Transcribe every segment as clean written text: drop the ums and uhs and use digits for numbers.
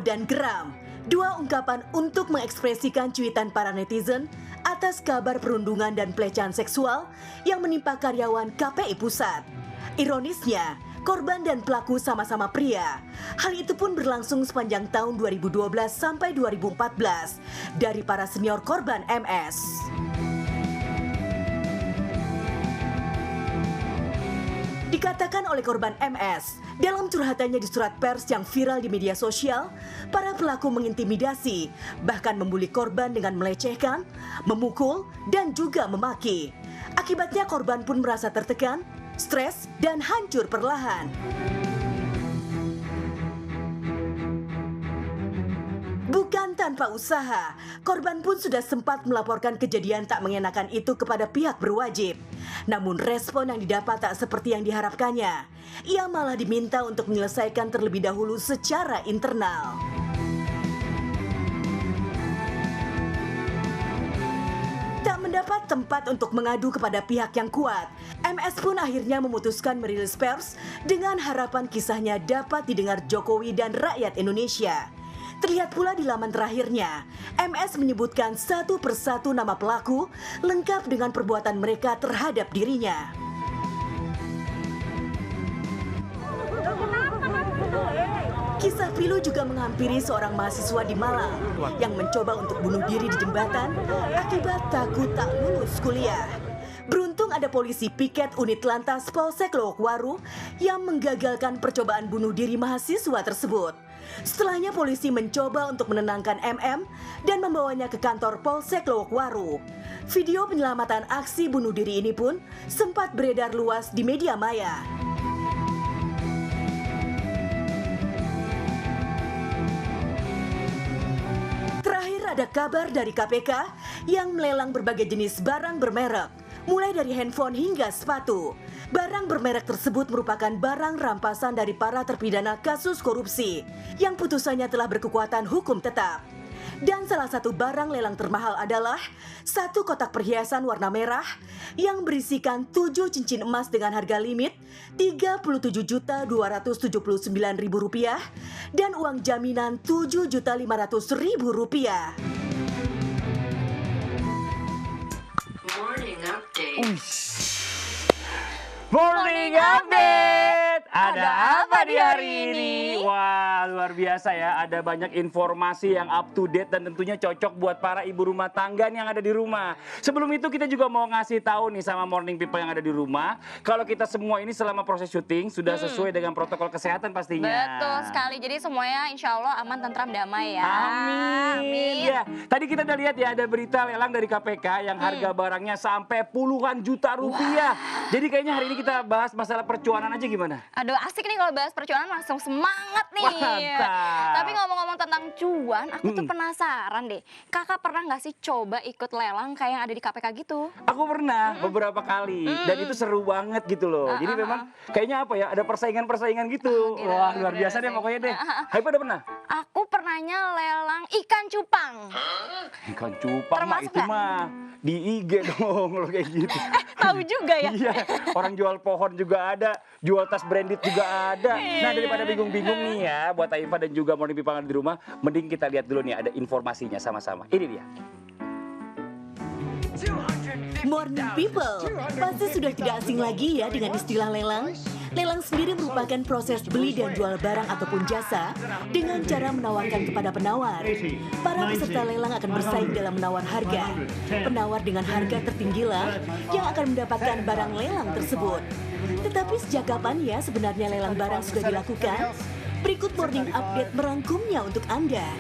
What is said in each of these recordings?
dan geram. Dua ungkapan untuk mengekspresikan cuitan para netizen atas kabar perundungan dan pelecehan seksual yang menimpa karyawan KPI Pusat. Ironisnya, korban dan pelaku sama-sama pria. Hal itu pun berlangsung sepanjang tahun 2012 sampai 2014 dari para senior korban MS. Dikatakan oleh korban MS, dalam curhatannya di surat pers yang viral di media sosial, para pelaku mengintimidasi, bahkan membuli korban dengan melecehkan, memukul, dan juga memaki. Akibatnya korban pun merasa tertekan, stres, dan hancur perlahan. Bukan tanpa usaha, korban pun sudah sempat melaporkan kejadian tak mengenakan itu kepada pihak berwajib. Namun respon yang didapat tak seperti yang diharapkannya. Ia malah diminta untuk menyelesaikan terlebih dahulu secara internal. Tak mendapat tempat untuk mengadu kepada pihak yang kuat, MS pun akhirnya memutuskan merilis pers dengan harapan kisahnya dapat didengar Jokowi dan rakyat Indonesia. Terlihat pula di laman terakhirnya, MS menyebutkan satu persatu nama pelaku lengkap dengan perbuatan mereka terhadap dirinya. Kisah pilu juga menghampiri seorang mahasiswa di Malang yang mencoba untuk bunuh diri di jembatan akibat takut tak lulus kuliah. Beruntung ada polisi piket unit lantas Polsek Lowokwaru yang menggagalkan percobaan bunuh diri mahasiswa tersebut. Setelahnya polisi mencoba untuk menenangkan MM dan membawanya ke kantor Polsek Lowokwaru. Video penyelamatan aksi bunuh diri ini pun sempat beredar luas di media maya. Terakhir ada kabar dari KPK yang melelang berbagai jenis barang bermerek, mulai dari handphone hingga sepatu. Barang bermerek tersebut merupakan barang rampasan dari para terpidana kasus korupsi yang putusannya telah berkekuatan hukum tetap. Dan salah satu barang lelang termahal adalah satu kotak perhiasan warna merah yang berisikan 7 cincin emas dengan harga limit Rp37.279.000 dan uang jaminan Rp7.500.000. Morning update. Morning Update! Ada apa di hari ini? Wah, luar biasa ya. Ada banyak informasi yang up to date dan tentunya cocok buat para ibu rumah tangga yang ada di rumah. Sebelum itu kita juga mau ngasih tahu nih sama morning people yang ada di rumah, kalau kita semua ini selama proses syuting sudah sesuai dengan protokol kesehatan pastinya. Betul sekali. Jadi semuanya insya Allah aman, tentram, damai ya. Amin. Ya, tadi kita udah lihat ya ada berita lelang dari KPK yang harga barangnya sampai puluhan juta rupiah. Jadi kayaknya hari ini kita bahas masalah percuanan aja gimana? Aduh, asik nih kalau bahas percuanan, langsung semangat nih. Mantap. Tapi ngomong-ngomong tentang cuan, aku tuh penasaran deh. Kakak pernah nggak sih coba ikut lelang kayak yang ada di KPK gitu? Aku pernah beberapa kali dan itu seru banget gitu loh. Jadi memang kayaknya apa ya, ada persaingan-persaingan gitu. Gila, Wah, luar bener biasa deh sih. pokoknya deh. Haifa udah pernah? Aku pernahnya lelang ikan cupang. Ikan cupang mah Termasuk itu nggak? mah di IG dong lo kayak gitu. Tahu juga ya? Iya, orang jual pohon juga ada, jual tas branded juga ada. Nah, daripada bingung-bingung nih ya, buat Haifa dan juga Morning People di rumah, mending kita lihat dulu nih ada informasinya sama-sama. Ini dia. Morning People, pasti sudah tidak asing lagi ya dengan istilah lelang. Lelang sendiri merupakan proses beli dan jual barang ataupun jasa dengan cara menawarkan kepada penawar. Para peserta lelang akan bersaing dalam menawar harga. Penawar dengan harga tertinggilah yang akan mendapatkan barang lelang tersebut. Tetapi sejak kapan ya sebenarnya lelang barang sudah dilakukan? Berikut Morning Update merangkumnya untuk Anda.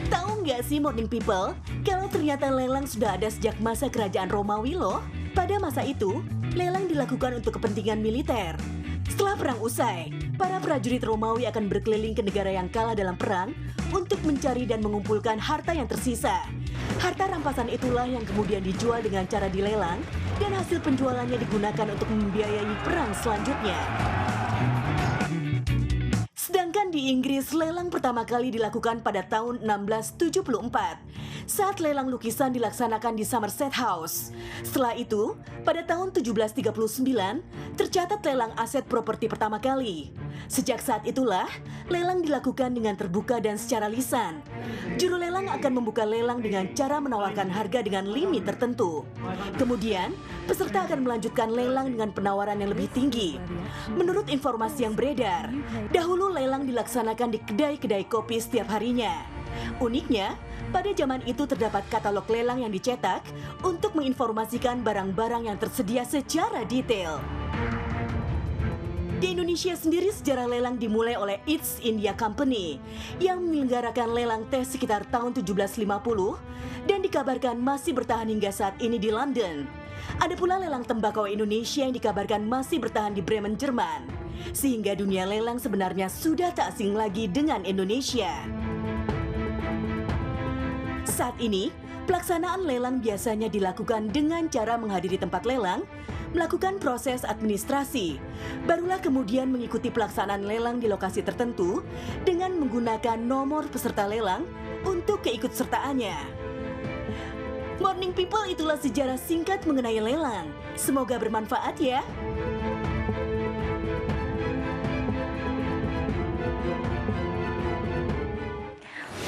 Tahu nggak sih Morning People, kalau ternyata lelang sudah ada sejak masa kerajaan Romawi loh. Pada masa itu, lelang dilakukan untuk kepentingan militer. Setelah perang usai, para prajurit Romawi akan berkeliling ke negara yang kalah dalam perang untuk mencari dan mengumpulkan harta yang tersisa. Harta rampasan itulah yang kemudian dijual dengan cara dilelang dan hasil penjualannya digunakan untuk membiayai perang selanjutnya. Sedangkan di Inggris, lelang pertama kali dilakukan pada tahun 1674. saat lelang lukisan dilaksanakan di Somerset House. Setelah itu, pada tahun 1739, tercatat lelang aset properti pertama kali. Sejak saat itulah, lelang dilakukan dengan terbuka dan secara lisan. Juru lelang akan membuka lelang dengan cara menawarkan harga dengan limit tertentu. Kemudian, peserta akan melanjutkan lelang dengan penawaran yang lebih tinggi. Menurut informasi yang beredar, dahulu lelang dilaksanakan di kedai-kedai kopi setiap harinya. Uniknya, pada zaman itu terdapat katalog lelang yang dicetak untuk menginformasikan barang-barang yang tersedia secara detail. Di Indonesia sendiri sejarah lelang dimulai oleh East India Company yang menyelenggarakan lelang teh sekitar tahun 1750 dan dikabarkan masih bertahan hingga saat ini di London. Ada pula lelang tembakau Indonesia yang dikabarkan masih bertahan di Bremen, Jerman. Sehingga dunia lelang sebenarnya sudah tak asing lagi dengan Indonesia. Saat ini, pelaksanaan lelang biasanya dilakukan dengan cara menghadiri tempat lelang, melakukan proses administrasi, barulah kemudian mengikuti pelaksanaan lelang di lokasi tertentu dengan menggunakan nomor peserta lelang untuk keikutsertaannya. Morning People, itulah sejarah singkat mengenai lelang. Semoga bermanfaat ya.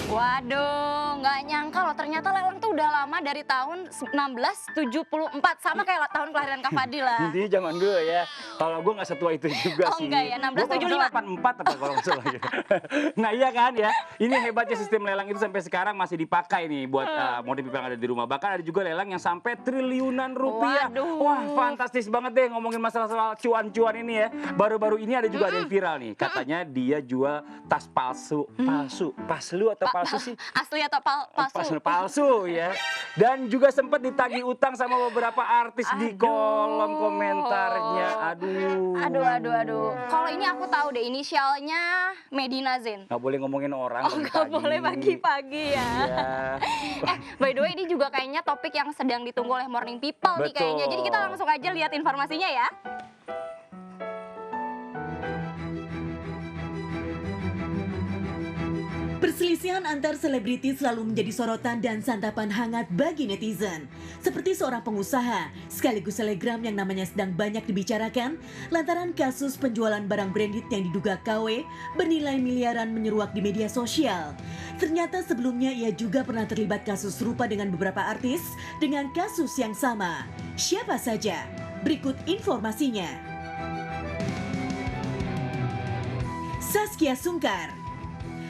Waduh, nggak nyangka loh, ternyata lelang tuh udah lama dari tahun 1974, sama kayak tahun kelahiran Kak Fadila. Intinya zaman dulu ya. Kalau gue nggak setua itu juga Oh, sih. enggak ya, 1675. 84 apa kalau nggak salah gitu. Nah iya kan ya. Ini hebatnya sistem lelang itu sampai sekarang masih dipakai nih buat Morning People yang ada di rumah. Bahkan ada juga lelang yang sampai triliunan rupiah. Waduh. Wah, fantastis banget deh ngomongin masalah soal cuan-cuan ini ya. Baru-baru ini ada juga ada yang viral nih. Katanya dia jual tas palsu atau palsu sih? Asli atau palsu? Palsu ya. Dan juga sempat ditagih utang sama beberapa artis di kolom komentarnya. Aduh. Kalau ini aku tahu deh, inisialnya Medina Zain. Nggak boleh ngomongin orang. Oh, nggak boleh pagi-pagi ya. Iya. By the way, ini juga kayaknya topik yang sedang ditunggu oleh Morning People nih kayaknya. Jadi kita langsung aja lihat informasinya ya. Perselisihan antar selebriti selalu menjadi sorotan dan santapan hangat bagi netizen. Seperti seorang pengusaha, sekaligus selebgram yang namanya sedang banyak dibicarakan lantaran kasus penjualan barang branded yang diduga KW bernilai miliaran menyeruak di media sosial. Ternyata sebelumnya ia juga pernah terlibat kasus serupa dengan beberapa artis dengan kasus yang sama. Siapa saja? Berikut informasinya. Saskia Sungkar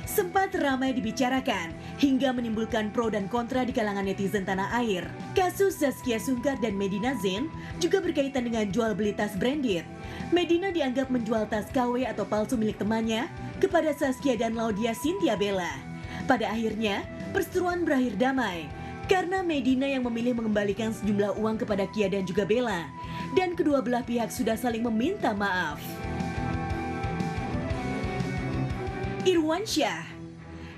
sempat ramai dibicarakan hingga menimbulkan pro dan kontra di kalangan netizen tanah air. Kasus Saskia Sungkar dan Medina Zain juga berkaitan dengan jual beli tas branded. Medina dianggap menjual tas KW atau palsu milik temannya kepada Saskia dan Laudia Cynthia Bella. Pada akhirnya, perseteruan berakhir damai karena Medina yang memilih mengembalikan sejumlah uang kepada Kia dan juga Bella, dan kedua belah pihak sudah saling meminta maaf. Irwansyah.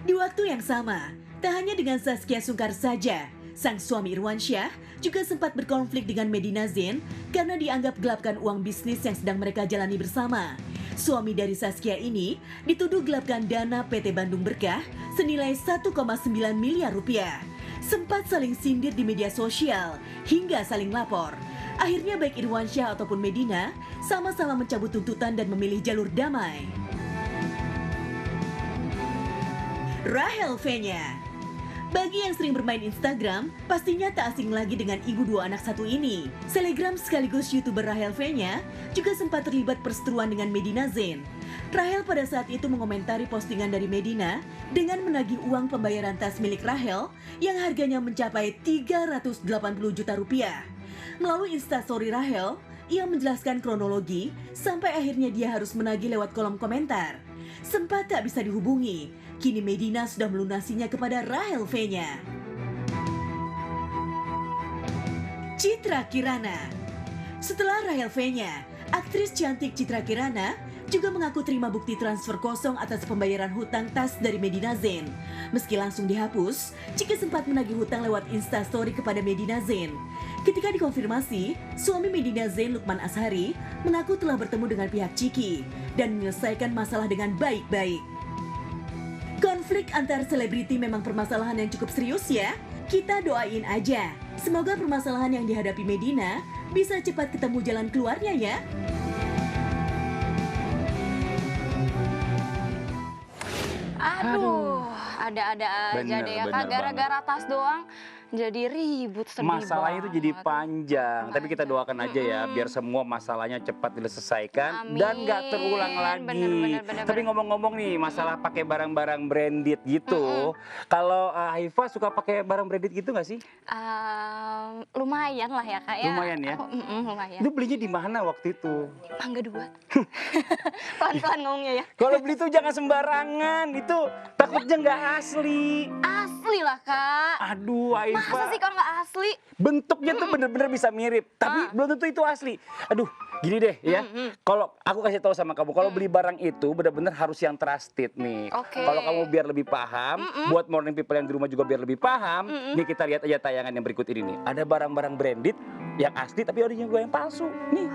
Di waktu yang sama, tak hanya dengan Saskia Sungkar saja, sang suami Irwansyah juga sempat berkonflik dengan Medina Zain karena dianggap gelapkan uang bisnis yang sedang mereka jalani bersama. Suami dari Saskia ini dituduh gelapkan dana PT Bandung Berkah senilai 1,9 miliar rupiah. Sempat saling sindir di media sosial hingga saling lapor. Akhirnya baik Irwansyah ataupun Medina sama-sama mencabut tuntutan dan memilih jalur damai. Rahel V-nya. Bagi yang sering bermain Instagram, pastinya tak asing lagi dengan ibu dua anak satu ini. Selebgram sekaligus YouTuber Rahel V-nya juga sempat terlibat perseteruan dengan Medina Zain. Rahel pada saat itu mengomentari postingan dari Medina dengan menagih uang pembayaran tas milik Rahel yang harganya mencapai 380 juta rupiah. Melalui instastory Rahel, ia menjelaskan kronologi sampai akhirnya dia harus menagih lewat kolom komentar. Sempat tak bisa dihubungi, kini Medina sudah melunasinya kepada Rahel V-nya. Citra Kirana. Setelah Rahel V-nya, aktris cantik Citra Kirana juga mengaku terima bukti transfer kosong atas pembayaran hutang tas dari Medina Zain. Meski langsung dihapus, Cika sempat menagih hutang lewat Instastory kepada Medina Zain. Ketika dikonfirmasi, suami Medina Zain Lukman Ashari mengaku telah bertemu dengan pihak Ciki dan menyelesaikan masalah dengan baik-baik. Konflik antar selebriti memang permasalahan yang cukup serius ya. Kita doain aja, semoga permasalahan yang dihadapi Medina bisa cepat ketemu jalan keluarnya ya. Aduh, ada-ada aja Bener, deh ya bener Kak, gara-gara tas doang jadi ribut sedih Masalahnya itu jadi banget. panjang, tapi kita doakan aja ya biar semua masalahnya cepat diselesaikan dan nggak terulang lagi. Bener. Tapi ngomong-ngomong nih, masalah pakai barang-barang branded gitu, kalau Haifa suka pakai barang branded gitu nggak sih? Lumayan lah ya Kak ya. Lumayan ya? Lumayan. Itu belinya di mana waktu itu? Mangga 2. Pelan-pelan ngomongnya ya. Kalau beli tuh jangan sembarangan, itu takutnya nggak asli. Asli lah Kak. Aduh, Haifa. Masa sih kalau nggak asli? Bentuknya tuh bener-bener bisa mirip, tapi belum tentu itu asli. Aduh, gini deh ya. Kalau aku kasih tahu sama kamu, kalau beli barang itu bener-bener harus yang trusted nih. Oke. Kalau kamu biar lebih paham, buat morning people yang di rumah juga biar lebih paham, nih kita lihat aja tayangan yang berikut ini nih. Ada barang-barang branded yang asli tapi original gue yang palsu. Nih.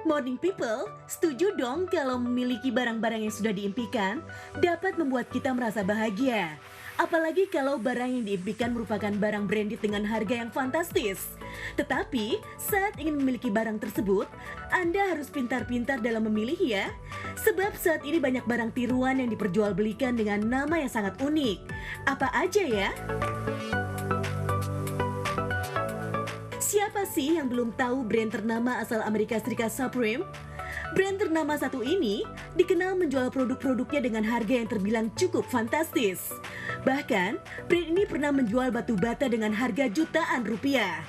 Morning people, setuju dong kalau memiliki barang-barang yang sudah diimpikan dapat membuat kita merasa bahagia. Apalagi kalau barang yang diimpikan merupakan barang branded dengan harga yang fantastis. Tetapi, saat ingin memiliki barang tersebut, Anda harus pintar-pintar dalam memilih ya. Sebab saat ini banyak barang tiruan yang diperjualbelikan dengan nama yang sangat unik. Apa aja ya? Siapa sih yang belum tahu brand ternama asal Amerika Serikat Supreme? Brand ternama satu ini dikenal menjual produk-produknya dengan harga yang terbilang cukup fantastis. Bahkan, brand ini pernah menjual batu bata dengan harga jutaan rupiah.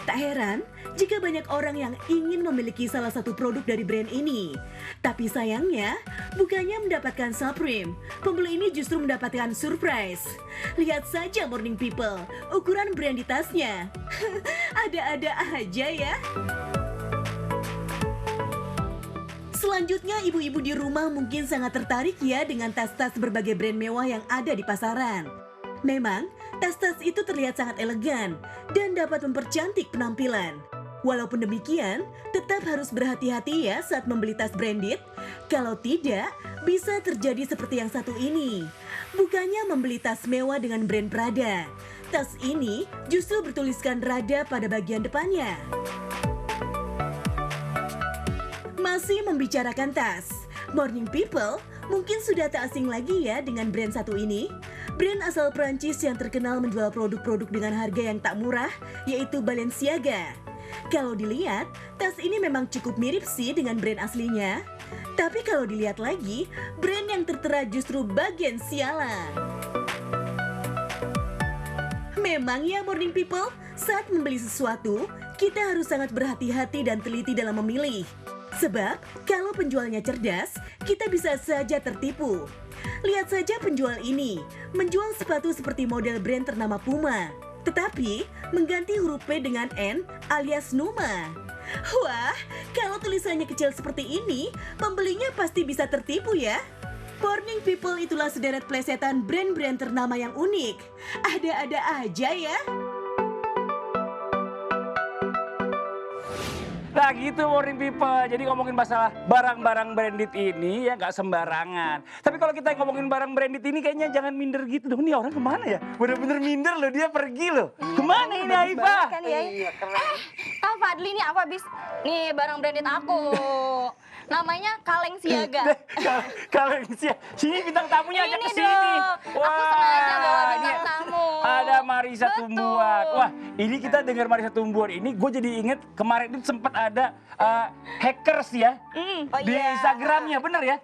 Tak heran jika banyak orang yang ingin memiliki salah satu produk dari brand ini. Tapi sayangnya, bukannya mendapatkan Supreme, pembeli ini justru mendapatkan surprise. Lihat saja morning people, ukuran brand di tasnya. Ada-ada aja ya. Selanjutnya, ibu-ibu di rumah mungkin sangat tertarik ya dengan tas-tas berbagai brand mewah yang ada di pasaran. Memang, tas-tas itu terlihat sangat elegan dan dapat mempercantik penampilan. Walaupun demikian, tetap harus berhati-hati ya saat membeli tas branded. Kalau tidak, bisa terjadi seperti yang satu ini. Bukannya membeli tas mewah dengan brand Prada. Tas ini justru bertuliskan Rada pada bagian depannya. Masih membicarakan tas, morning people mungkin sudah tak asing lagi ya dengan brand satu ini. Brand asal Prancis yang terkenal menjual produk-produk dengan harga yang tak murah, yaitu Balenciaga. Kalau dilihat, tas ini memang cukup mirip sih dengan brand aslinya. Tapi kalau dilihat lagi, brand yang tertera justru Balenciaga. Memang ya morning people, saat membeli sesuatu, kita harus sangat berhati-hati dan teliti dalam memilih. Sebab, kalau penjualnya cerdas, kita bisa saja tertipu. Lihat saja penjual ini, menjual sepatu seperti model brand ternama Puma. Tetapi, mengganti huruf P dengan N alias Numa. Wah, kalau tulisannya kecil seperti ini, pembelinya pasti bisa tertipu ya. Morning people, itulah sederet plesetan brand-brand ternama yang unik. Ada-ada aja ya. Nah gitu morning people, jadi ngomongin masalah barang-barang branded ini ya nggak sembarangan. Tapi kalau kita ngomongin barang branded ini kayaknya jangan minder gitu dong. Ini orang kemana ya? Bener-bener minder loh, dia pergi loh. Kemana ini Haifa? Kan ya? Kak Fadli nih aku habis nih barang branded aku. Namanya Kaleng Siaga. Kaleng Siaga, sini bintang tamunya ajak Ini ke sini. dong. Aku sengaja bawa bintang ini tamu. Ada Marisa Betul. Tumbuhan. Wah, ini kita dengar Marisa Tumbuhan ini, gue jadi inget kemarin itu sempat ada hackers ya di Instagramnya, bener ya?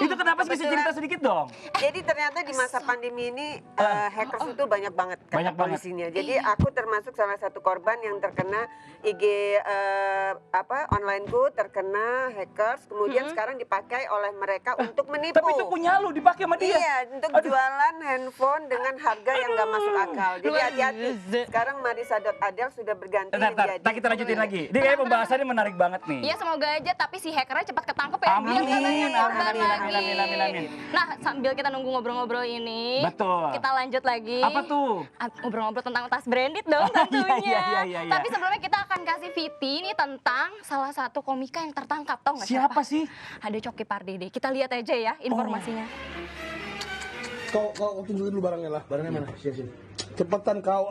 Itu kenapa sih, bisa cerita sedikit dong? Jadi ternyata di masa pandemi ini hackers itu banyak banget Banyak kata banget. polisinya. Jadi aku termasuk salah satu korban yang terkena IG onlineku terkena hackers. Kemudian sekarang dipakai oleh mereka untuk menipu. Tapi itu punya lu, dipakai sama dia. Iya, untuk jualan handphone dengan harga yang nggak masuk akal. Jadi hati-hati. Sekarang Marisa.Adel sudah berganti menjadi. Nah, kita lanjutin lagi. Ini kayaknya pembahasannya menarik banget nih. Ya semoga aja, tapi si hackernya cepat ketangkep ya. Amin, Biar nggak banyak korban amin, lagi. amin. Nah, sambil kita nunggu ngobrol-ngobrol ini, Betul. kita lanjut lagi. Apa tuh? Ngobrol-ngobrol tentang tas branded dong tentunya. Iya. Tapi sebelumnya kita akan kasih VT ini tentang salah satu komika yang tertangkap, tau nggak siapa? Siapa sih? Ada Coki Pardede. Kita lihat aja ya informasinya. Kau tungguin dulu barangnya lah. Barangnya mana? Sini. Cepetan kau.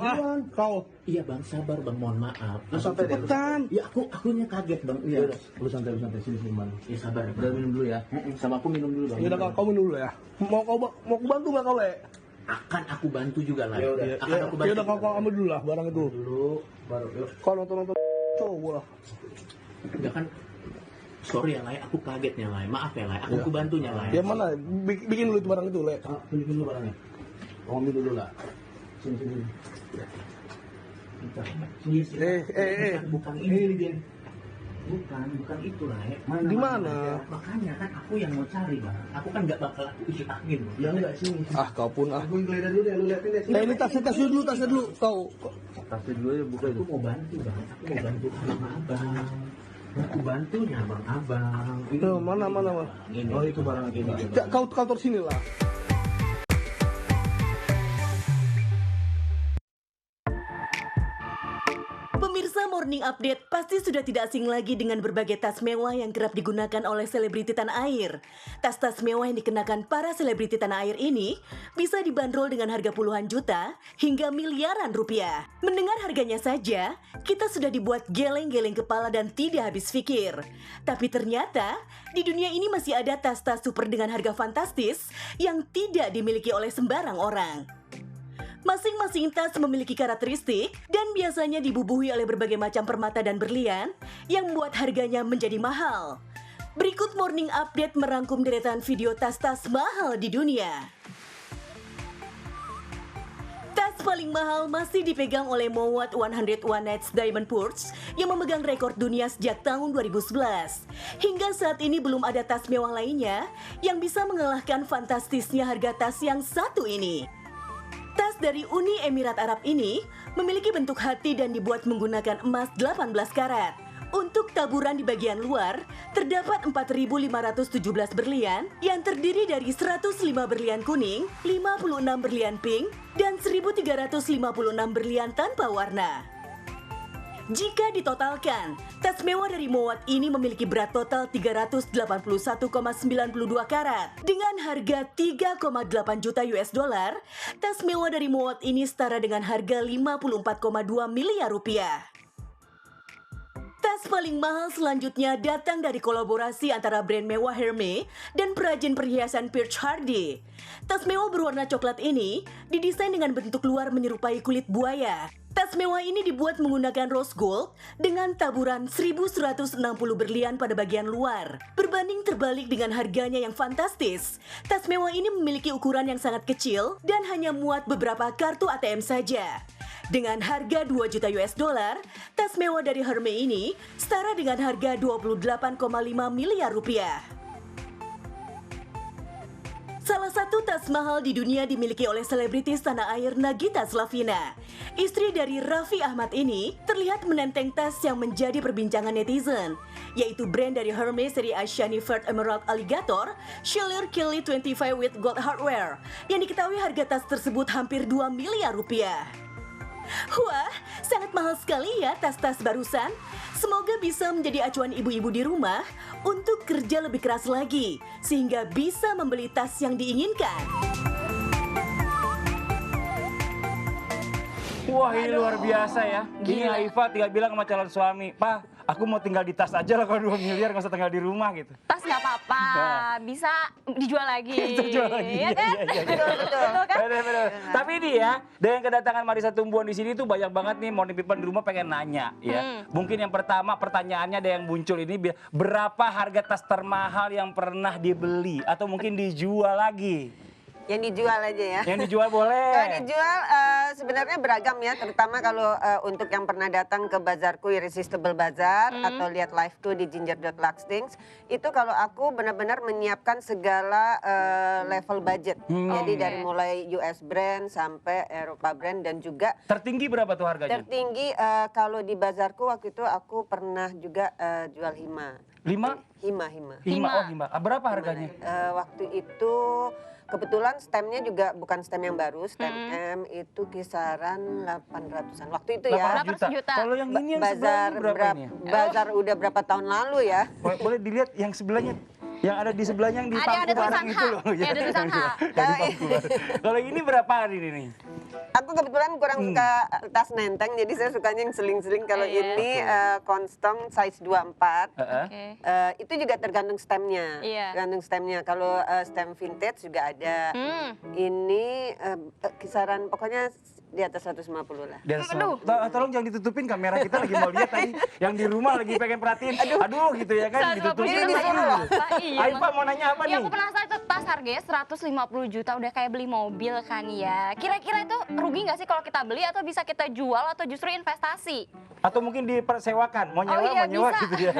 Kau. Iya bang, sabar bang, mohon maaf. Lu santai deh. Cepetan. Ya akunya kaget bang. Iya. Lu santai sini bang. Iya sabar. Udah minum dulu ya. Sama aku minum dulu bang. Ya udah kau minum dulu ya. Mau aku bantu nggak kau le? Akan aku bantu juga lah. Ya udah kau ambil dulu lah barang itu. Dulu, baru yuk. Kau nonton cowok lah. Ya kan. Sorry ya Lai, aku kagetnya Lai. Maaf ya Lai, aku bantunya Lai. Ya mana? Bikin dulu itu barang itu le. Bikin dulu barangnya. Kau ambil dulu lah. Sini. Bukan ini dia. Bukan itu lah ya. Di mana? Makanya kan aku yang mau cari bang. Aku kan nggak bakal aku isi angin. Ya enggak sini. Kau pun Aku geledah dulu deh, lu liatin deh. Ini tasnya dulu. Kau. Tasnya dulu ya buka itu. Aku mau bantu bang. Aku mau bantu sama abang. Aku bantunya bang abang. Itu mana? Ini. Oh itu barang ini. Kau kantor sini lah. Pemirsa Morning Update pasti sudah tidak asing lagi dengan berbagai tas mewah yang kerap digunakan oleh selebriti tanah air. Tas-tas mewah yang dikenakan para selebriti tanah air ini bisa dibanderol dengan harga puluhan juta hingga miliaran rupiah. Mendengar harganya saja, kita sudah dibuat geleng-geleng kepala dan tidak habis pikir. Tapi ternyata, di dunia ini masih ada tas-tas super dengan harga fantastis yang tidak dimiliki oleh sembarang orang. Masing-masing tas memiliki karakteristik dan biasanya dibubuhi oleh berbagai macam permata dan berlian yang membuat harganya menjadi mahal. Berikut Morning Update merangkum deretan video tas-tas mahal di dunia. Tas paling mahal masih dipegang oleh Mowat 101 Nights Diamond Purse yang memegang rekor dunia sejak tahun 2011. Hingga saat ini belum ada tas mewah lainnya yang bisa mengalahkan fantastisnya harga tas yang satu ini. Tas dari Uni Emirat Arab ini memiliki bentuk hati dan dibuat menggunakan emas 18 karat. Untuk taburan di bagian luar, terdapat 4.517 berlian yang terdiri dari 105 berlian kuning, 56 berlian pink, dan 1.356 berlian tanpa warna. Jika ditotalkan, tas mewah dari Mowat ini memiliki berat total 381,92 karat. Dengan harga 3,8 juta US dollar, tas mewah dari Mowat ini setara dengan harga 54,2 miliar rupiah. Tas paling mahal selanjutnya datang dari kolaborasi antara brand mewah Hermès dan perajin perhiasan Pierre Hardy. Tas mewah berwarna coklat ini didesain dengan bentuk luar menyerupai kulit buaya. Tas mewah ini dibuat menggunakan rose gold dengan taburan 1.160 berlian pada bagian luar. Berbanding terbalik dengan harganya yang fantastis, tas mewah ini memiliki ukuran yang sangat kecil dan hanya muat beberapa kartu ATM saja. Dengan harga 2 juta US dollar, tas mewah dari Hermès ini setara dengan harga 28,5 miliar rupiah. Salah satu tas mahal di dunia dimiliki oleh selebritis tanah air Nagita Slavina. Istri dari Raffi Ahmad ini terlihat menenteng tas yang menjadi perbincangan netizen, yaitu brand dari Hermès seri Ashani Vert Emerald Alligator Sheller Kelly 25 with gold hardware, yang diketahui harga tas tersebut hampir 2 miliar rupiah. Wah, sangat mahal sekali ya tas-tas barusan. Semoga bisa menjadi acuan ibu-ibu di rumah untuk kerja lebih keras lagi, sehingga bisa membeli tas yang diinginkan. Wah, ini luar biasa ya. Ini Aifa tinggal bilang sama calon suami, "Pak, aku mau tinggal di tas aja lah kalau 2 miliar, nggak usah tinggal di rumah," gitu. Tas nggak apa-apa, bisa dijual lagi. Terjual lagi. Ya kan? Betul kan? Betul. Tapi ini ya, dengan kedatangan Marissa Tumbuhan di sini tuh banyak banget nih morning people di rumah pengen nanya ya. Mungkin yang pertama pertanyaannya ada yang muncul ini, berapa harga tas termahal yang pernah dibeli atau mungkin dijual lagi? Yang dijual aja ya. Yang dijual boleh. Kalau dijual sebenarnya beragam ya, terutama kalau untuk yang pernah datang ke bazarku Irresistible Bazaar atau lihat live-ku di ginger.luxthings, itu kalau aku benar-benar menyiapkan segala level budget. Jadi dari mulai US brand sampai Eropa brand dan juga Tertinggi berapa tuh harganya? tertinggi kalau di bazarku waktu itu aku pernah juga jual hima. Lima? Hima. Oh, hima. Berapa harganya? Waktu itu kebetulan stemnya juga bukan stem yang baru, stem M itu kisaran 800-an waktu itu ya. 8 juta. Kalau yang ini yang Bazar sebelahnya berapa ini? bazar udah berapa tahun lalu ya? Boleh dilihat yang sebelahnya, yang ada di sebelahnya yang di Ada pangku tulisan bareng H. itu loh. Ya, ada tulisan H. Yang di pangku bareng. Kalau ini berapaan ini nih? Aku kebetulan kurang suka tas nenteng, jadi saya sukanya yang seling-seling. Kalau Iya. ini Constong size 24. Oke. Itu juga tergantung stemnya. Iya. Tergantung stemnya. Kalau stem vintage juga ada. Ini kisaran pokoknya di atas 150 lah. Dan Aduh. tolong jangan ditutupin, kamera kita lagi mau lihat tadi. Yang di rumah lagi pengen perhatiin. Aduh gitu ya kan, 150 ditutupin. Ini disuruh loh. Iya. Aifa mau nanya apa Ya nih? aku penasaran itu tas harganya 150 juta udah kayak beli mobil kan ya. Kira-kira itu rugi nggak sih kalau kita beli atau bisa kita jual atau justru investasi? Atau mungkin dipersewakan, mau nyewa, iya, mau nyewa bisa. gitu ya.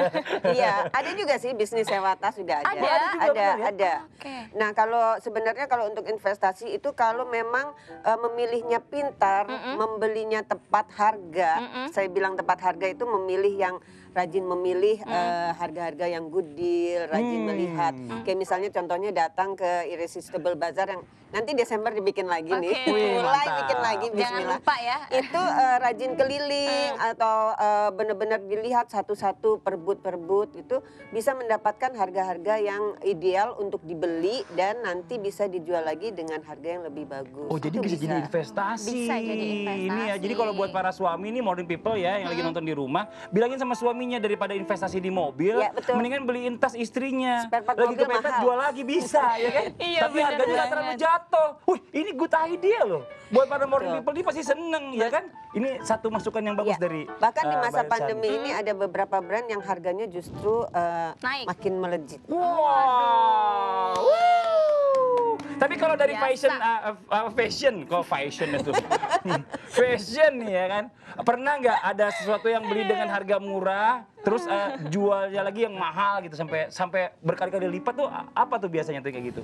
Iya, ada juga sih bisnis sewa tas juga ada. Ada? Ada juga, benar ya? ada. Oke. Nah, kalau sebenarnya kalau untuk investasi itu kalau memang memilihnya pintar, membelinya tepat harga. Saya bilang tepat harga itu memilih yang rajin memilih harga-harga yang good deal, rajin melihat. Kayak misalnya contohnya datang ke Irresistible Bazaar yang nanti Desember dibikin lagi nih. Oke. Wih, Mulai mantap. bikin lagi Jangan bismillah. lupa ya. Itu rajin keliling atau benar-benar dilihat satu-satu perbut-perbut itu bisa mendapatkan harga-harga yang ideal untuk dibeli dan nanti bisa dijual lagi dengan harga yang lebih bagus. Oh, jadi Itu bisa jadi investasi. Bisa jadi investasi. Ini ya, jadi kalau buat para suami nih, modern people ya, yang lagi nonton di rumah, bilangin sama suaminya daripada investasi di mobil, Ya, betul. mendingan beliin tas istrinya. Spare part Lagi mobil kepepet mahal. jual lagi bisa, ya kan? Iya, Tapi bener harganya nggak terlalu banget. jatuh. Wih, ini good idea loh. Buat para modern Betul. people ini pasti seneng, ya kan? Ini satu masukan yang bagus Ya, dari bahkan di masa Mbak Elsa pandemi nih. ini ada beberapa brand yang harganya justru Naik. makin melejit. Wow. Tapi kalau dari Biasa. fashion, kok fashion itu? Fashion nih ya kan. Pernah nggak ada sesuatu yang beli dengan harga murah, terus jualnya lagi yang mahal gitu sampai berkali-kali lipat tuh apa tuh biasanya tuh kayak gitu?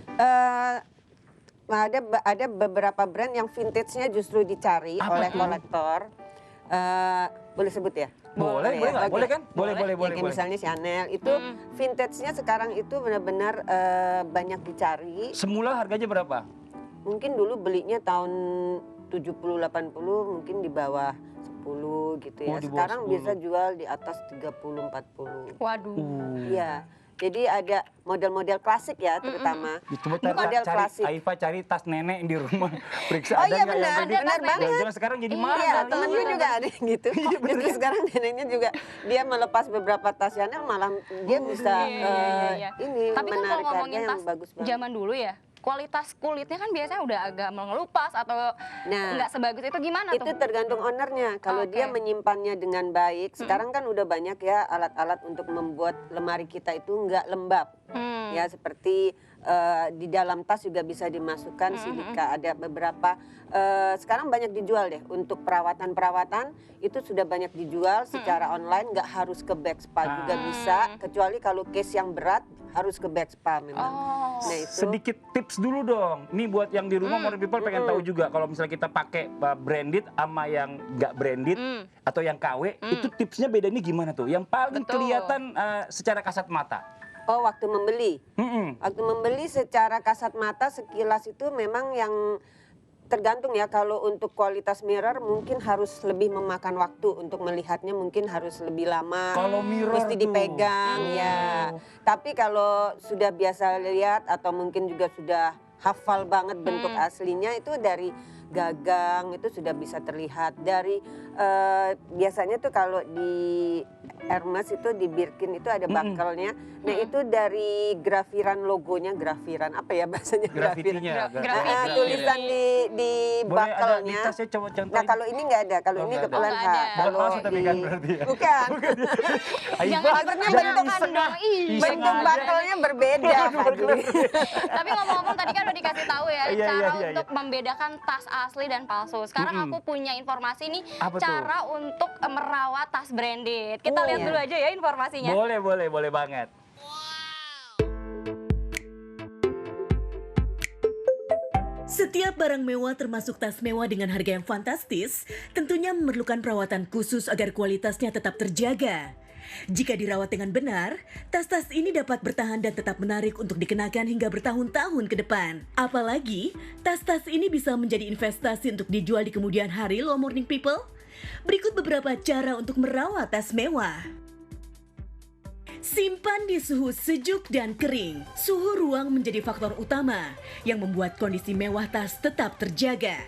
Ada beberapa brand yang vintage-nya justru dicari Apa oleh tuh? kolektor. Boleh sebut ya? Boleh nggak? Oke. Boleh kan? Boleh. Ya, kayak misalnya Chanel itu vintage-nya sekarang itu benar-benar banyak dicari. Semula harganya berapa? Mungkin dulu belinya tahun 70-80 mungkin di bawah 10 gitu ya. Oh, di bawah Sekarang 10. bisa jual di atas 30-40. Waduh. Iya. Jadi ada model-model klasik ya terutama. Coba Model cari, klasik. Aifa cari tas nenek di rumah. Periksa Oh ada iya nggak yang benar, tadi. benar banget. Jangan sekarang jadi mahal. Iya, temenku juga ada yang gitu. Justru sekarang neneknya juga dia melepas beberapa tas Chanel malah dia bisa iya. ini Tapi kan kalau menarik harga ngomongin yang tas bagus banget. zaman dulu ya, kualitas kulitnya kan biasanya udah agak mengelupas atau Nah, nggak sebagus itu gimana itu tuh? tergantung ownernya. Kalau Oke. dia menyimpannya dengan baik, sekarang kan udah banyak ya alat-alat untuk membuat lemari kita itu nggak lembab. Ya seperti di dalam tas juga bisa dimasukkan silika. Ada beberapa sekarang banyak dijual deh untuk perawatan-perawatan itu sudah banyak dijual secara online. Nggak harus ke bag spa juga bisa. Kecuali kalau case yang berat harus ke bag spa memang. Oh. Nah itu. Sedikit tips dulu dong. Ini buat yang di rumah modern people pengen tahu juga kalau misalnya kita pakai branded sama yang nggak branded atau yang KW, itu tipsnya bedanya gimana tuh? Yang paling Betul. kelihatan secara kasat mata. Oh waktu membeli. Mm-mm. Waktu membeli secara kasat mata sekilas itu memang yang tergantung ya, kalau untuk kualitas mirror mungkin harus lebih memakan waktu untuk melihatnya, mungkin harus lebih lama. Kalau mirror mesti tuh. dipegang ya. Tapi kalau sudah biasa lihat atau mungkin juga sudah hafal banget bentuk aslinya itu dari gagang itu sudah bisa terlihat. Dari biasanya tuh kalau di Hermes itu di Birkin itu ada buckle-nya. Nah itu dari grafiran logonya, grafiran apa ya bahasanya? Grafitinya. Graffiti. Tulisan di Boleh ada di buckle-nya. tasnya coba contohin. Nah kalau ini nggak ada, kalau Oh, ini nggak ada. kebetulan Oh, nggak ada. Bukan kalau palsu tapi kan berarti ya. bukan. Aifa, Jangan maksudnya jangan bentuk iseng ah. Ih, Iseng bentuk aja. buckle-nya berbeda Fadli. Tapi ngomong-ngomong tadi kan udah dikasih tahu ya Iya, cara iya. untuk membedakan tas asli dan palsu. Sekarang aku punya informasi nih Apa tuh? cara untuk merawat tas branded. Kita lihat iya. dulu aja ya informasinya. Boleh banget. Setiap barang mewah termasuk tas mewah dengan harga yang fantastis tentunya memerlukan perawatan khusus agar kualitasnya tetap terjaga. Jika dirawat dengan benar, tas-tas ini dapat bertahan dan tetap menarik untuk dikenakan hingga bertahun-tahun ke depan. Apalagi, tas-tas ini bisa menjadi investasi untuk dijual di kemudian hari loh morning people. Berikut beberapa cara untuk merawat tas mewah. Simpan di suhu sejuk dan kering. Suhu ruang menjadi faktor utama yang membuat kondisi mewah tas tetap terjaga.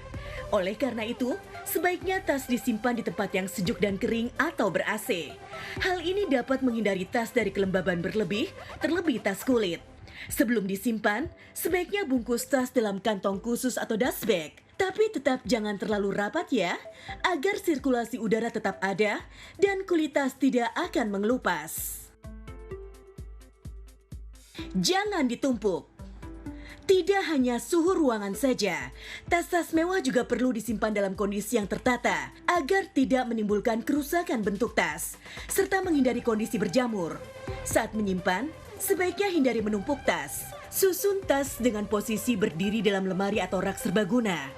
Oleh karena itu, sebaiknya tas disimpan di tempat yang sejuk dan kering atau ber-AC. Hal ini dapat menghindari tas dari kelembaban berlebih, terlebih tas kulit. Sebelum disimpan, sebaiknya bungkus tas dalam kantong khusus atau dust bag. Tapi tetap jangan terlalu rapat ya, agar sirkulasi udara tetap ada dan kulit tas tidak akan mengelupas. Jangan ditumpuk. Tidak hanya suhu ruangan saja, tas-tas mewah juga perlu disimpan dalam kondisi yang tertata agar tidak menimbulkan kerusakan bentuk tas, serta menghindari kondisi berjamur. Saat menyimpan, sebaiknya hindari menumpuk tas. Susun tas dengan posisi berdiri dalam lemari atau rak serbaguna.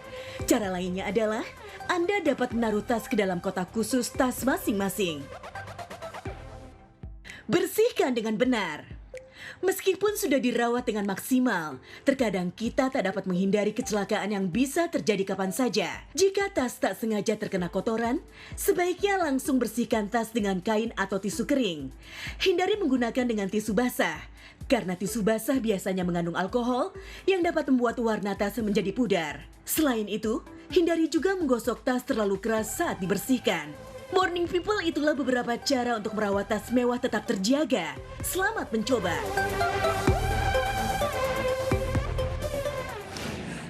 Cara lainnya adalah Anda dapat menaruh tas ke dalam kotak khusus tas masing-masing. Bersihkan dengan benar. Meskipun sudah dirawat dengan maksimal, terkadang kita tak dapat menghindari kecelakaan yang bisa terjadi kapan saja. Jika tas tak sengaja terkena kotoran, sebaiknya langsung bersihkan tas dengan kain atau tisu kering. Hindari menggunakan dengan tisu basah, karena tisu basah biasanya mengandung alkohol yang dapat membuat warna tas menjadi pudar. Selain itu, hindari juga menggosok tas terlalu keras saat dibersihkan. Morning people, itulah beberapa cara untuk merawat tas mewah tetap terjaga. Selamat mencoba.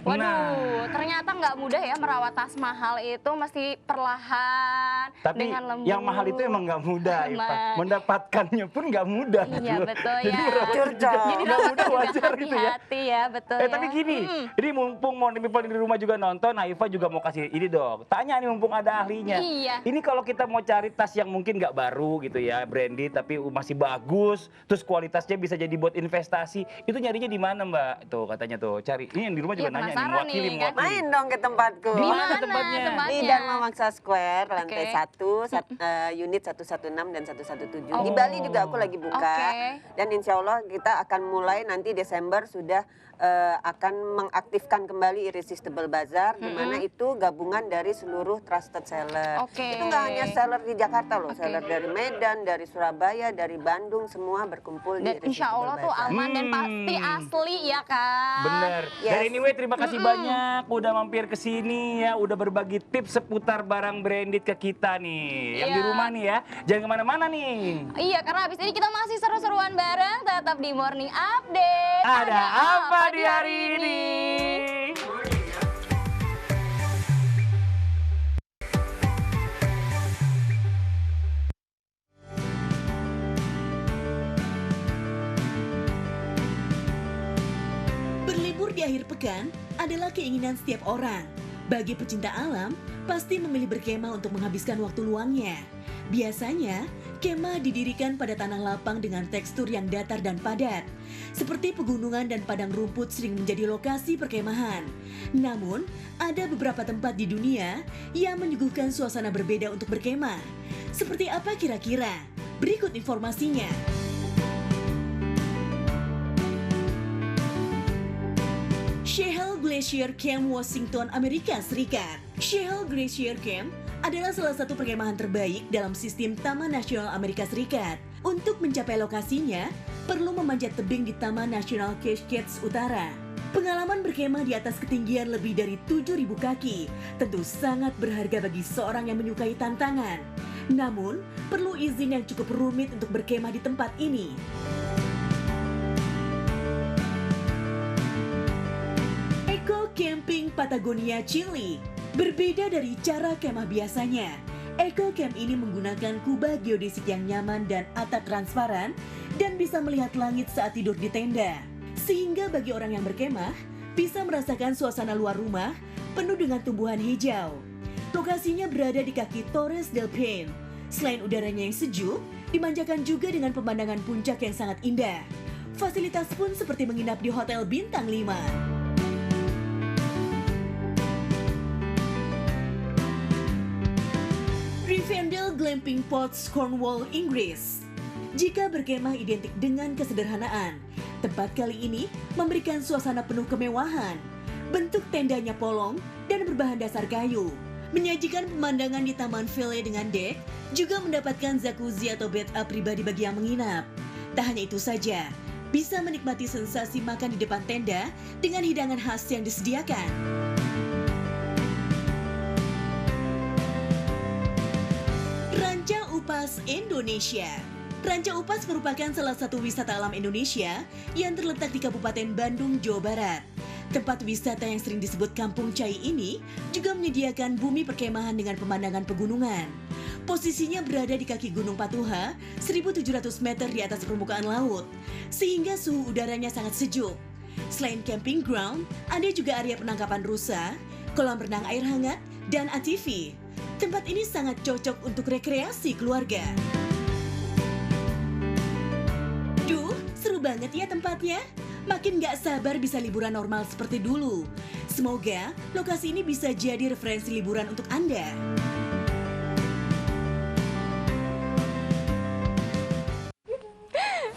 Waduh, ternyata nggak mudah ya merawat tas mahal itu, mesti perlahan, Tapi dengan lembut. yang mahal itu emang nggak mudah, Iva. Mendapatkannya pun nggak mudah. Iya gitu. betul Jadi ya. merawat Curcol. juga Jadi nggak rawat mudah, juga wajar gitu ya. hati-hati ya, betul ya. Tapi gini, ini mumpung morning people di rumah juga nonton, nah Iva juga mau kasih ini dong. Tanya nih mumpung ada ahlinya. Iya. Ini kalau kita mau cari tas yang mungkin nggak baru gitu ya, branded tapi masih bagus, terus kualitasnya bisa jadi buat investasi, itu nyarinya di mana Mbak? Tuh katanya tuh cari. Ini yang di rumah juga Iya, nanya nih, penasaran mewakili, nih, kan? mewakili. Main dong ke tempatku. Di mana tempatnya? Di Dharma Wangsa Square, lantai Oke. 1, unit 116 dan 117. Oh. Di Bali juga aku lagi buka. Oke. Dan insya Allah kita akan mulai nanti Desember sudah akan mengaktifkan kembali Irresistible Bazaar, di mana itu gabungan dari seluruh trusted seller. Oke. Itu nggak hanya seller di Jakarta loh, Oke. seller dari Medan, dari Surabaya, dari Bandung, semua berkumpul Dan di insya Irresistible Allah tuh Bazaar. aman dan pasti asli ya kan. Bener. Yes. Dan anyway terima kasih banyak udah mampir ke sini ya, udah berbagi tips seputar barang branded ke kita nih. Yang di Iya. rumah nih ya. Jangan kemana-mana nih. Iya, karena habis ini kita masih seru-seruan bareng, tetap di Morning Update. Ada apa di hari ini? Berlibur di akhir pekan adalah keinginan setiap orang. Bagi pecinta alam, pasti memilih berkemah untuk menghabiskan waktu luangnya. Biasanya, kemah didirikan pada tanah lapang dengan tekstur yang datar dan padat. Seperti pegunungan dan padang rumput sering menjadi lokasi perkemahan. Namun, ada beberapa tempat di dunia yang menyuguhkan suasana berbeda untuk berkemah. Seperti apa kira-kira? Berikut informasinya. Shale Glacier Camp, Washington, Amerika Serikat. Shale Glacier Camp adalah salah satu perkemahan terbaik dalam sistem Taman Nasional Amerika Serikat. Untuk mencapai lokasinya, perlu memanjat tebing di Taman Nasional Cascades Utara. Pengalaman berkemah di atas ketinggian lebih dari 7.000 kaki tentu sangat berharga bagi seorang yang menyukai tantangan. Namun, perlu izin yang cukup rumit untuk berkemah di tempat ini. Eco Camping Patagonia, Chile. Berbeda dari cara kemah biasanya, Eco Camp ini menggunakan kubah geodesit yang nyaman dan atap transparan dan bisa melihat langit saat tidur di tenda. Sehingga bagi orang yang berkemah, bisa merasakan suasana luar rumah penuh dengan tumbuhan hijau. Lokasinya berada di kaki Torres del Paine. Selain udaranya yang sejuk, dimanjakan juga dengan pemandangan puncak yang sangat indah. Fasilitas pun seperti menginap di Hotel Bintang 5. Rivendell Glamping Pots, Cornwall, Inggris. Jika berkemah identik dengan kesederhanaan, tempat kali ini memberikan suasana penuh kemewahan. Bentuk tendanya polong dan berbahan dasar kayu. Menyajikan pemandangan di Taman Vele dengan dek, juga mendapatkan jacuzzi atau bathtub pribadi bagi yang menginap. Tak hanya itu saja, bisa menikmati sensasi makan di depan tenda dengan hidangan khas yang disediakan. Ranca Upas Indonesia. Ranca Upas merupakan salah satu wisata alam Indonesia yang terletak di Kabupaten Bandung, Jawa Barat. Tempat wisata yang sering disebut Kampung Cai ini juga menyediakan bumi perkemahan dengan pemandangan pegunungan. Posisinya berada di kaki Gunung Patuha, 1.700 meter di atas permukaan laut, sehingga suhu udaranya sangat sejuk. Selain camping ground, ada juga area penangkapan rusa, kolam renang air hangat, dan ATV. Tempat ini sangat cocok untuk rekreasi keluarga. Duh, seru banget ya tempatnya. Makin gak sabar bisa liburan normal seperti dulu. Semoga lokasi ini bisa jadi referensi liburan untuk Anda.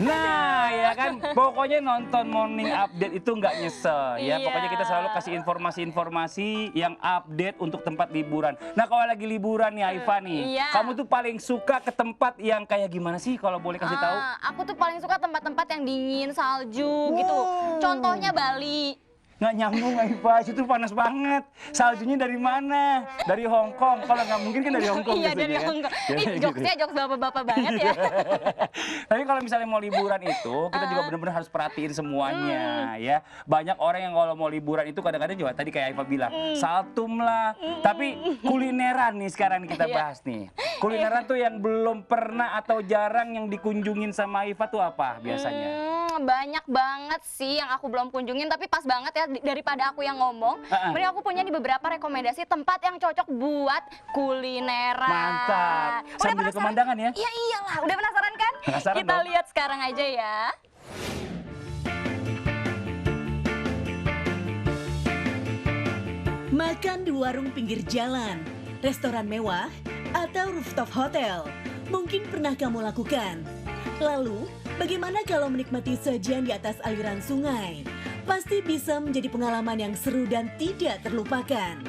Nah, ya kan, pokoknya nonton Morning Update itu nggak nyesel ya. Iya. Pokoknya kita selalu kasih informasi-informasi yang update untuk tempat liburan. Nah, kalau lagi liburan nih Aifa nih, Iya. kamu tuh paling suka ke tempat yang kayak gimana sih kalau boleh kasih tahu? Aku tuh paling suka tempat-tempat yang dingin, salju gitu. Contohnya Bali. Nggak nyambung Aifa, itu panas banget. Saljunya dari mana? Dari Hong Kong. Kalau nggak mungkin kan dari Hong Kong Iya, biasanya dari kan? Hong Kong. Ya, Ih, gitu. jokesnya jokes bapak-bapak banget ya. Tapi kalau misalnya mau liburan itu, kita juga benar-benar harus perhatiin semuanya ya. Banyak orang yang kalau mau liburan itu kadang-kadang juga tadi kayak Aifa bilang, saltum lah. Tapi kulineran nih sekarang kita bahas nih. Kulineran tuh yang belum pernah atau jarang yang dikunjungin sama Aifa tuh apa biasanya? Banyak banget sih yang aku belum kunjungin, tapi pas banget ya daripada aku yang ngomong. Mending aku punya nih beberapa rekomendasi tempat yang cocok buat kulineran. Mantap. Udah Sambil penasaran? pemandangan ya? Iya iyalah, udah penasaran kan? Penasaran Kita dong. lihat sekarang aja ya. Makan di warung pinggir jalan, restoran mewah, atau rooftop hotel. Mungkin pernah kamu lakukan. Lalu, bagaimana kalau menikmati sajian di atas aliran sungai? Pasti bisa menjadi pengalaman yang seru dan tidak terlupakan.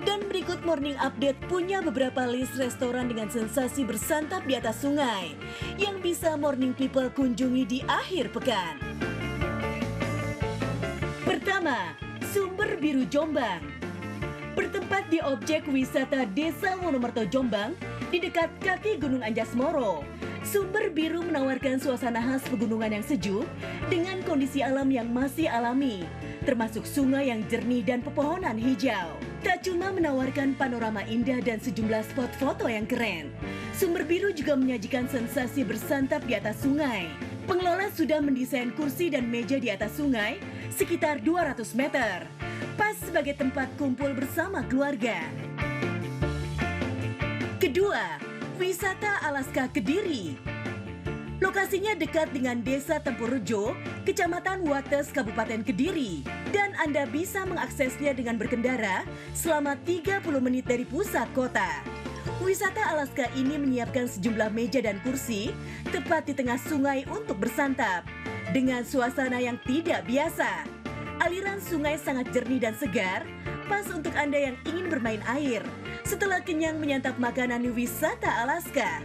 Dan berikut Morning Update punya beberapa list restoran dengan sensasi bersantap di atas sungai yang bisa Morning People kunjungi di akhir pekan. Pertama, Sumber Biru Jombang. Bertempat di objek wisata Desa Wonomerto Jombang di dekat kaki Gunung Anjas-Moro. Sumber Biru menawarkan suasana khas pegunungan yang sejuk dengan kondisi alam yang masih alami, termasuk sungai yang jernih dan pepohonan hijau. Tak cuma menawarkan panorama indah dan sejumlah spot foto yang keren, Sumber Biru juga menyajikan sensasi bersantap di atas sungai. Pengelola sudah mendesain kursi dan meja di atas sungai sekitar 200 meter, pas sebagai tempat kumpul bersama keluarga. Kedua, Wisata Alaska Kediri. Lokasinya dekat dengan Desa Tempurrejo, Kecamatan Wates, Kabupaten Kediri. Dan Anda bisa mengaksesnya dengan berkendara selama 30 menit dari pusat kota. Wisata Alaska ini menyiapkan sejumlah meja dan kursi tepat di tengah sungai untuk bersantap. Dengan suasana yang tidak biasa. Aliran sungai sangat jernih dan segar, pas untuk Anda yang ingin bermain air setelah kenyang menyantap makanan di wisata Alaska.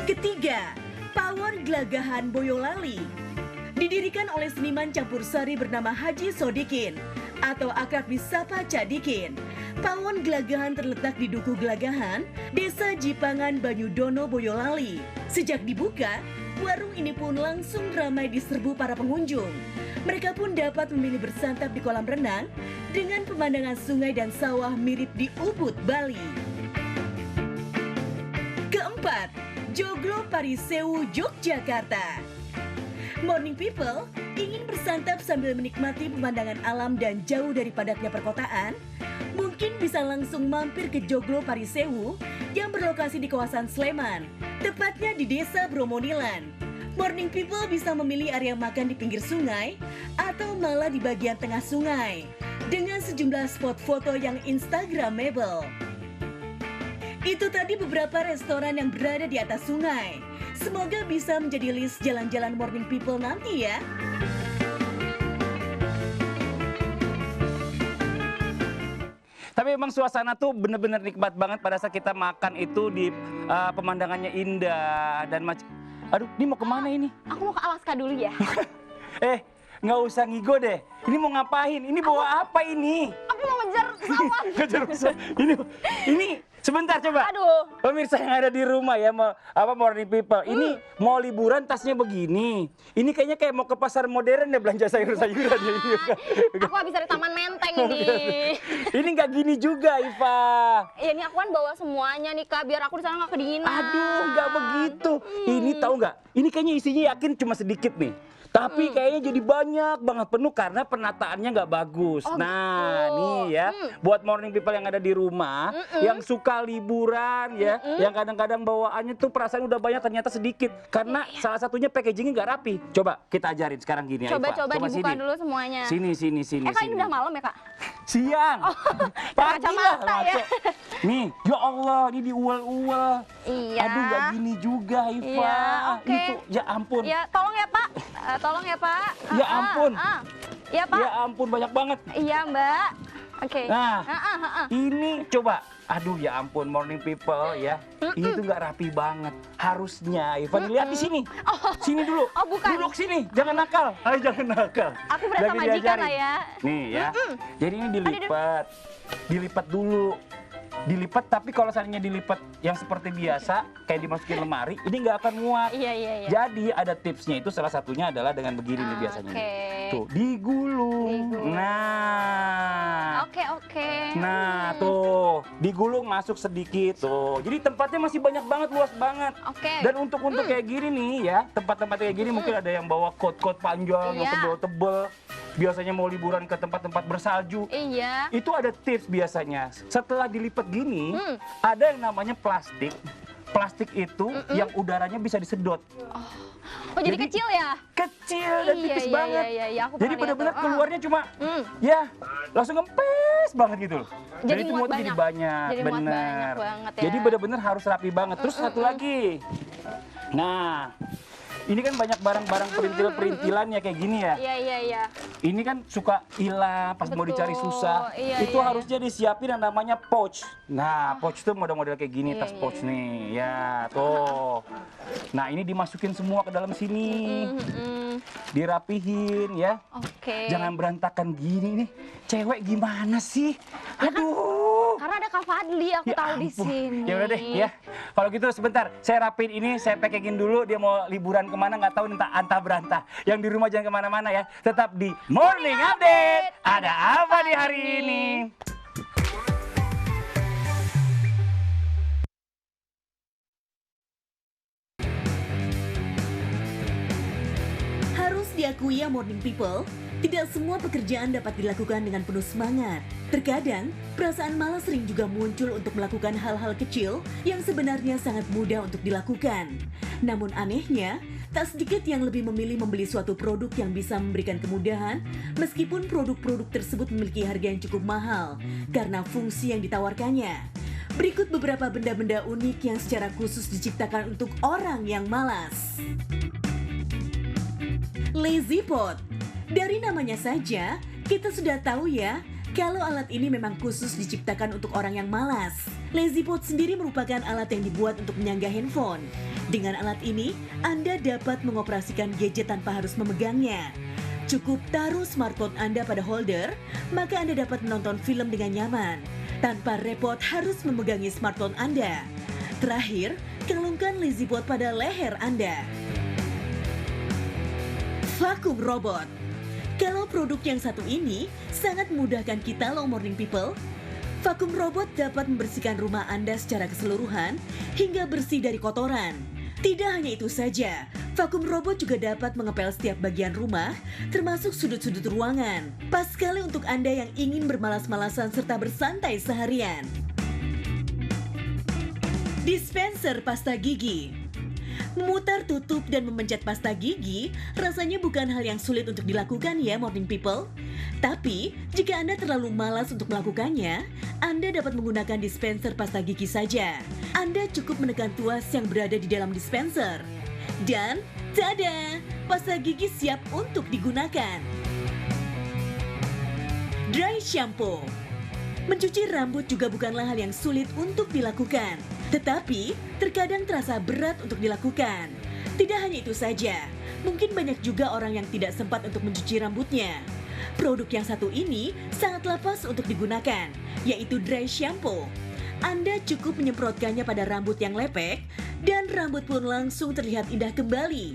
Ketiga, Pawon Gelagahan Boyolali. Didirikan oleh seniman campur sari bernama Haji Sodikin atau akrab disapa Cadikin. Pawon Gelagahan terletak di Dukuh Gelagahan, Desa Jipangan Banyudono, Boyolali. Sejak dibuka, warung ini pun langsung ramai diserbu para pengunjung. Mereka pun dapat memilih bersantap di kolam renang dengan pemandangan sungai dan sawah mirip di Ubud, Bali. Keempat, Joglo Parisewu, Yogyakarta. Morning People ingin bersantap sambil menikmati pemandangan alam dan jauh dari padatnya perkotaan? Mungkin bisa langsung mampir ke Joglo Parisewu yang berlokasi di kawasan Sleman, tepatnya di Desa Bromonilan. Morning People bisa memilih area makan di pinggir sungai atau malah di bagian tengah sungai dengan sejumlah spot foto yang instagramable. Itu tadi beberapa restoran yang berada di atas sungai. Semoga bisa menjadi list jalan-jalan morning people nanti ya. Tapi memang suasana tuh bener-bener nikmat banget pada saat kita makan itu di pemandangannya indah dan Aduh, ini mau kemana ini? Aku mau ke Alaska dulu ya. Nggak usah ngigo deh. Ini mau ngapain? Ini bawa apa ini? Aku mau ngejar pesawat. Ngejar pesawat. Ini sebentar coba. Aduh. Pemirsa yang ada di rumah ya, morning people. Ini mau liburan tasnya begini. Ini kayaknya kayak mau ke pasar modern ya belanja sayur-sayuran ya. Aku habis dari Taman Menteng ini. Ini nggak gini juga, Iva. Ya ini aku kan bawa semuanya nih Kak, biar aku di sana nggak kedinginan. Aduh, nggak begitu. Ini tahu nggak? Ini kayaknya isinya yakin cuma sedikit nih. Tapi kayaknya jadi banyak banget penuh karena penataannya nggak bagus. Nah, nih ya, buat morning people yang ada di rumah, yang suka liburan ya, yang kadang-kadang bawaannya tuh perasaan udah banyak ternyata sedikit. Karena salah satunya packagingnya nggak rapi. Coba kita ajarin sekarang gini ya, Iva. Coba dibuka sini. dulu semuanya. Sini. Kak ini udah malam ya Kak? Siang. Pagi lah. ya. Nih, ya Allah, ini diuel-uel. Iya. Aduh, nggak gini juga, Iva. Iya, oke. Itu, ya ampun. Ya tolong ya Pak. Tolong ya Pak. Ya ampun. Ya Pak. Ya ampun, banyak banget. Iya Mbak. Oke. Nah, ini coba. Aduh, ya ampun, morning people ya. Ini tuh nggak rapi banget. Harusnya, Ivan lihat di sini. Sini dulu. Oh, bukan. Duduk sini, jangan nakal. Ayo jangan nakal. Aku berasa Lagi majikan diajarin. lah ya. Nih ya. Jadi ini dilipat. Dilipat dulu. Dilipat, tapi kalau seandainya dilipat yang seperti biasa, kayak dimasukin lemari, ini nggak akan muat. Iya. Jadi ada tipsnya itu salah satunya adalah dengan begini nih biasanya. Oke. Tuh, digulung. Digulung. Nah. Oke. Nah, tuh, digulung masuk sedikit tuh. Jadi tempatnya masih banyak banget, luas banget. Oke. Dan untuk kayak gini nih ya, tempat-tempat kayak gini mungkin ada yang bawa coat panjang, yang Iya. tebel-tebel. Biasanya mau liburan ke tempat-tempat bersalju. Iya. Itu ada tips biasanya. Setelah dilipat gini, ada yang namanya plastik. Plastik itu yang udaranya bisa disedot. Oh jadi kecil ya? Kecil dan tipis banget. Iya, aku Jadi pernah benar-benar lihat tuh. keluarnya cuma ya langsung ngempes banget gitu loh. Jadi itu muat muat jadi banyak. banyak, Jadi muat bener. banyak banget ya. Jadi benar-benar harus rapi banget. Terus satu lagi. Nah, ini kan banyak barang-barang perintil-perintilan ya kayak gini ya. Iya. Ini kan suka hilang pas mau Betul. dicari susah. Iya, Itu iya, harusnya disiapin yang namanya pouch. Nah, pouch itu model-model kayak gini, Iya, tas iya, pouch nih. Ya, tuh. Nah, ini dimasukin semua ke dalam sini. Dirapihin ya. Oke. Jangan berantakan gini nih. Cewek gimana sih? Aduh. Karena ada Kak Fadli, aku tahu di ampun. sini. Ya udah deh ya. Kalau gitu sebentar, saya rapiin ini, saya packaging dulu. Dia mau liburan kemana nggak tahu, entah berantah. Yang di rumah jangan kemana-mana ya. Tetap di Morning Update. Ada apa di hari ini? Harus diakui ya morning people, tidak semua pekerjaan dapat dilakukan dengan penuh semangat. Terkadang, perasaan malas sering juga muncul untuk melakukan hal-hal kecil yang sebenarnya sangat mudah untuk dilakukan. Namun anehnya, tak sedikit yang lebih memilih membeli suatu produk yang bisa memberikan kemudahan meskipun produk-produk tersebut memiliki harga yang cukup mahal karena fungsi yang ditawarkannya. Berikut beberapa benda-benda unik yang secara khusus diciptakan untuk orang yang malas. Lazy Pot. Dari namanya saja, kita sudah tahu ya, kalau alat ini memang khusus diciptakan untuk orang yang malas. Lazy Pot sendiri merupakan alat yang dibuat untuk menyanggah handphone. Dengan alat ini, Anda dapat mengoperasikan gadget tanpa harus memegangnya. Cukup taruh smartphone Anda pada holder, maka Anda dapat menonton film dengan nyaman, tanpa repot harus memegangi smartphone Anda. Terakhir, kalungkan Lazy Pot pada leher Anda. Vacuum Robot. Kalau produk yang satu ini sangat memudahkan kita loh morning people. Vacuum robot dapat membersihkan rumah Anda secara keseluruhan hingga bersih dari kotoran. Tidak hanya itu saja, vacuum robot juga dapat mengepel setiap bagian rumah, termasuk sudut-sudut ruangan. Pas sekali untuk Anda yang ingin bermalas-malasan serta bersantai seharian. Dispenser pasta gigi. Memutar tutup dan memencet pasta gigi rasanya bukan hal yang sulit untuk dilakukan ya morning people. Tapi jika Anda terlalu malas untuk melakukannya, Anda dapat menggunakan dispenser pasta gigi saja. Anda cukup menekan tuas yang berada di dalam dispenser. Dan tada, pasta gigi siap untuk digunakan. Dry shampoo. Mencuci rambut juga bukanlah hal yang sulit untuk dilakukan. Tetapi, terkadang terasa berat untuk dilakukan. Tidak hanya itu saja, mungkin banyak juga orang yang tidak sempat untuk mencuci rambutnya. Produk yang satu ini sangatlah pas untuk digunakan, yaitu dry shampoo. Anda cukup menyemprotkannya pada rambut yang lepek, dan rambut pun langsung terlihat indah kembali.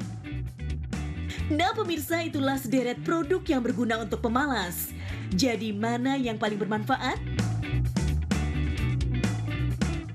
Nah pemirsa, itulah sederet produk yang berguna untuk pemalas. Jadi mana yang paling bermanfaat?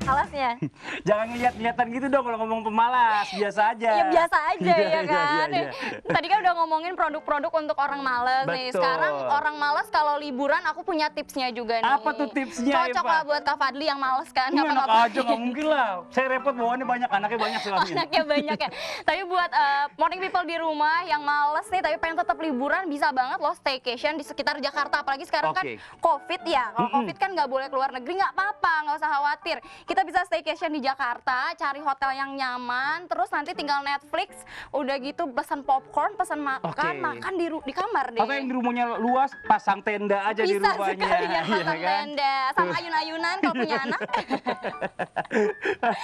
Alasnya. Jangan ngeliat-ngeliatan gitu dong kalau ngomong pemalas, biasa aja. Ya biasa aja Iya, ya iya, kan. iya, iya. Tadi kan udah ngomongin produk-produk untuk orang malas nih. Betul. Sekarang orang malas kalau liburan aku punya tipsnya juga nih. Apa tuh tipsnya, Cocok Eva? lah buat Kak Fadli yang malas kan. Enak ngapa-ngapain. aja, nggak mungkin lah. Saya repot bawaannya banyak, anaknya banyak soalnya. Anaknya banyak ya. Tapi buat morning people di rumah yang males nih tapi pengen tetap liburan, bisa banget loh staycation di sekitar Jakarta. Apalagi sekarang kan Oke. COVID ya. Kalau COVID kan nggak boleh keluar negeri, nggak apa-apa, nggak usah khawatir. Kita bisa staycation di Jakarta, cari hotel yang nyaman, terus nanti tinggal Netflix, udah gitu pesan popcorn, pesan makan, Oke. makan di kamar deh. Atau yang di rumahnya luas, pasang tenda aja di Bisa rumahnya. sekalian Iya pasang kan? tenda, sama ayun-ayunan kalau punya anak.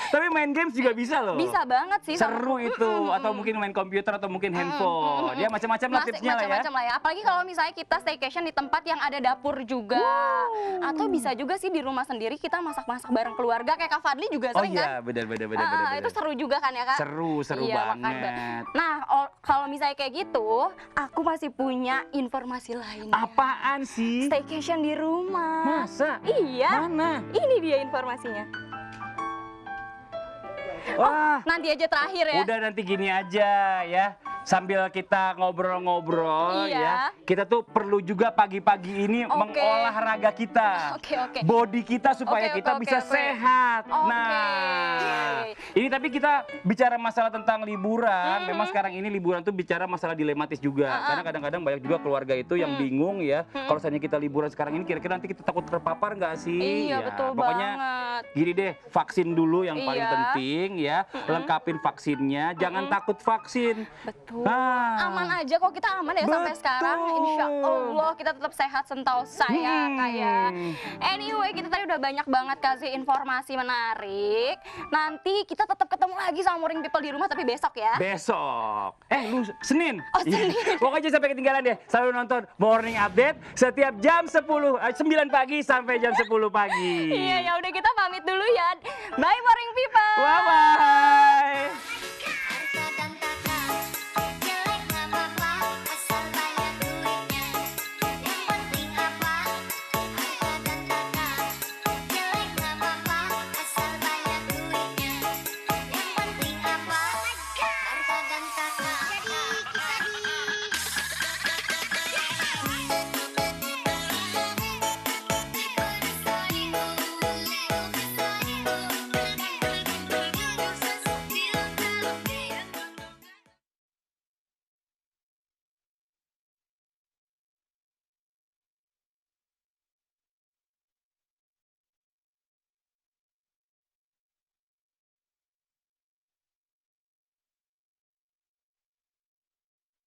Tapi main games juga bisa loh. Bisa banget sih. sama- Seru itu, atau mungkin main komputer atau mungkin handphone. Ya macam-macam lah tipsnya lah ya. Macam-macam lah ya. Apalagi kalau misalnya kita staycation di tempat yang ada dapur juga. Atau bisa juga sih di rumah sendiri kita masak-masak bareng keluarga kayak Kak Fadli juga Oh sering kan? iya, benar. Itu seru juga kan ya Kak? Seru Iya, makan banget. Nah, kalau misalnya kayak gitu, aku masih punya informasi lain. Apaan sih? Staycation di rumah. Masa? Iya. Mana? Ini dia informasinya. Wah, Nanti aja terakhir ya. udah nanti gini aja ya. Sambil kita ngobrol-ngobrol Iya. ya. Kita tuh perlu juga pagi-pagi ini Oke. mengolah raga kita. Oke. Body kita supaya Oke, kita oke, bisa oke. sehat. Oke. Nah, ini tapi kita bicara masalah tentang liburan. Memang sekarang ini liburan tuh bicara masalah dilematis juga. Karena kadang-kadang banyak juga keluarga itu yang bingung ya. Kalau misalnya kita liburan sekarang ini, kira-kira nanti kita takut terpapar nggak sih? Iya, Ya, betul pokoknya banget. gini deh, vaksin dulu yang paling Iya. penting ya. Lengkapin vaksinnya, jangan takut vaksin. Betul. Nah. Aman aja kok, kita aman ya sampai Betul. sekarang. Insya Allah kita tetap sehat sentosa ya kayak. Anyway, kita tadi udah banyak banget kasih informasi menarik. Nanti kita tetap ketemu lagi sama Morning People di rumah tapi besok ya. Besok. Lu Senin. Oh, Senin. Pokoknya sampai ketinggalan deh. Selalu nonton Morning Update setiap jam 9 pagi sampai jam 10 pagi. Iya, ya udah kita pamit dulu ya. Bye Morning People. Bye-bye.